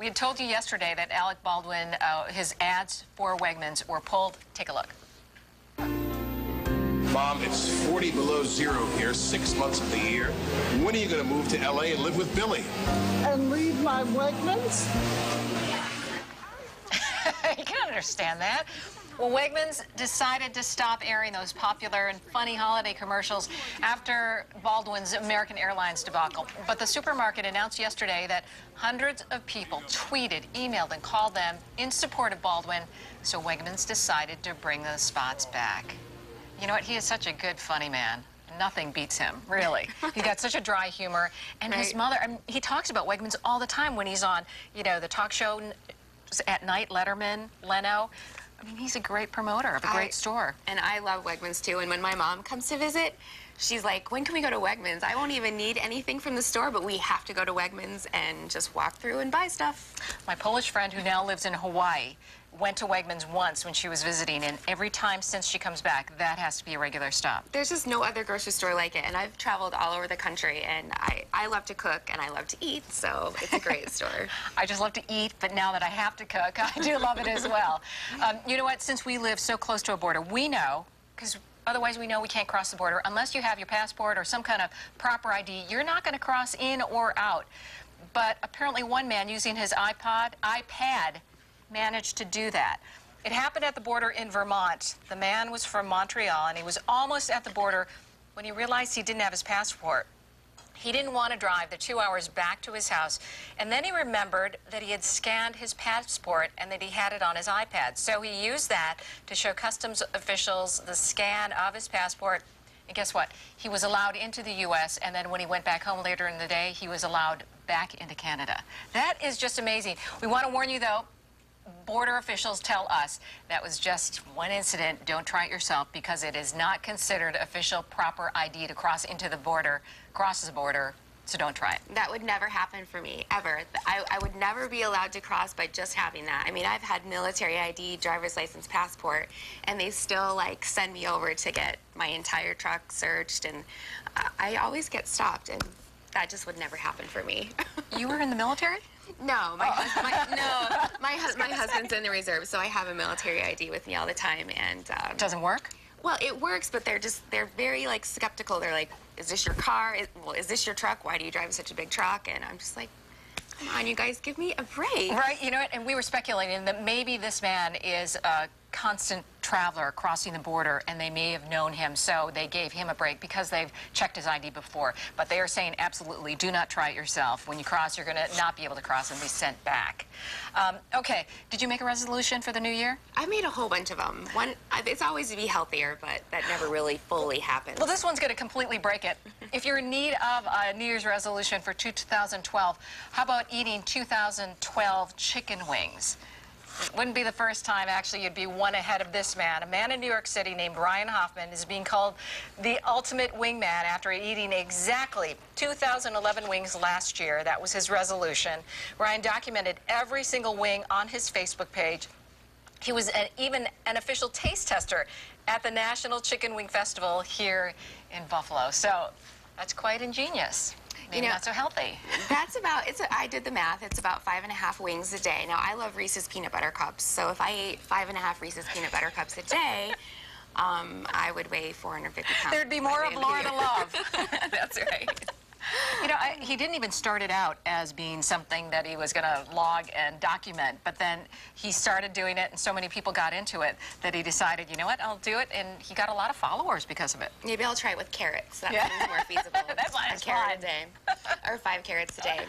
We had told you yesterday that Alec Baldwin, his ads for Wegmans were pulled. Take a look. Mom, it's 40 below zero here, 6 months of the year. When are you going to move to L.A. and live with Billy? And leave my Wegmans? You can understand that. Well, Wegmans decided to stop airing those popular and funny holiday commercials after Baldwin's American Airlines debacle. But the supermarket announced yesterday that hundreds of people tweeted, emailed, and called them in support of Baldwin, so Wegmans decided to bring the spots back. You know what? He is such a good, funny man. Nothing beats him, really. He's got such a dry humor. And his mother, I mean, he talks about Wegmans all the time when he's on, you know, the talk show at night, Letterman, Leno. I mean, he's a great promoter of a great store. And I love Wegmans, too. And when my mom comes to visit, she's like, when can we go to Wegmans? I won't even need anything from the store, but we have to go to Wegmans and just walk through and buy stuff. My Polish friend, who now lives in Hawaii, went to Wegmans once when she was visiting, and every time since she comes back, that has to be a regular stop. There's just no other grocery store like it, and I've traveled all over the country, and I love to cook, and I love to eat, so it's a great store. I just love to eat, but now that I have to cook, I do love it as well. You know what? Since we live so close to a border, we know, because otherwise we know we can't cross the border, unless you have your passport or some kind of proper ID, you're not going to cross in or out. But apparently one man using his iPad, managed to do that. It happened at the border in Vermont. The man was from Montreal, and he was almost at the border when he realized he didn't have his passport. He didn't want to drive the 2 hours back to his house, and then he remembered that he had scanned his passport and that he had it on his iPad. So he used that to show customs officials the scan of his passport, and guess what? He was allowed into the U.S., and then when he went back home later in the day, he was allowed back into Canada. That is just amazing. We want to warn you, though, border officials tell us that was just one incident. Don't try it yourself, because it is not considered official proper ID to cross into the border, cross the border, so don't try it. That would never happen for me, ever. I would never be allowed to cross by just having that. I mean, I've had military ID, driver's license, passport, and they still, like, send me over to get my entire truck searched, and I always get stopped, and that just would never happen for me. You were in the military? No, my husband's in the reserve, so I have a military ID with me all the time, and Doesn't work? well, it works, but they're very like skeptical. They're like, "Is this your car? Is this your truck? Why do you drive such a big truck?" And I'm just like, "Come on, you guys, give me a break." Right. You know what? And we were speculating that maybe this man is a constant traveler crossing the border, and they may have known him, so they gave him a break because they've checked his ID before. But they are saying absolutely do not try it yourself. When you cross, you're going to not be able to cross and be sent back. Okay, did you make a resolution for the new year? I made a whole bunch of them. One, it's always to be healthier, but that never really fully happens. Well, this one's going to completely break it. If you're in need of a New Year's resolution for 2012, how about eating 2012 chicken wings? It wouldn't be the first time, actually. You'd be one ahead of this man. A man in New York City named Ryan Hoffman is being called the ultimate wingman after eating exactly 2,011 wings last year. That was his resolution. Ryan documented every single wing on his Facebook page. He was even an official taste tester at the National Chicken Wing Festival here in Buffalo. So that's quite ingenious. Maybe not so healthy. That's about, I did the math, it's about 5.5 wings a day. Now, I love Reese's Peanut Butter Cups, so if I ate 5.5 Reese's Peanut Butter Cups a day, I would weigh 450 pounds. There'd be more of Laura to love. That's right. You know, he didn't even start it out as being something that he was going to log and document, but then he started doing it, and so many people got into it that he decided, you know what, I'll do it, and he got a lot of followers because of it. Maybe I'll try it with carrots. That seems more feasible. That's why it's a carrot a day. Or 5 carrots a day.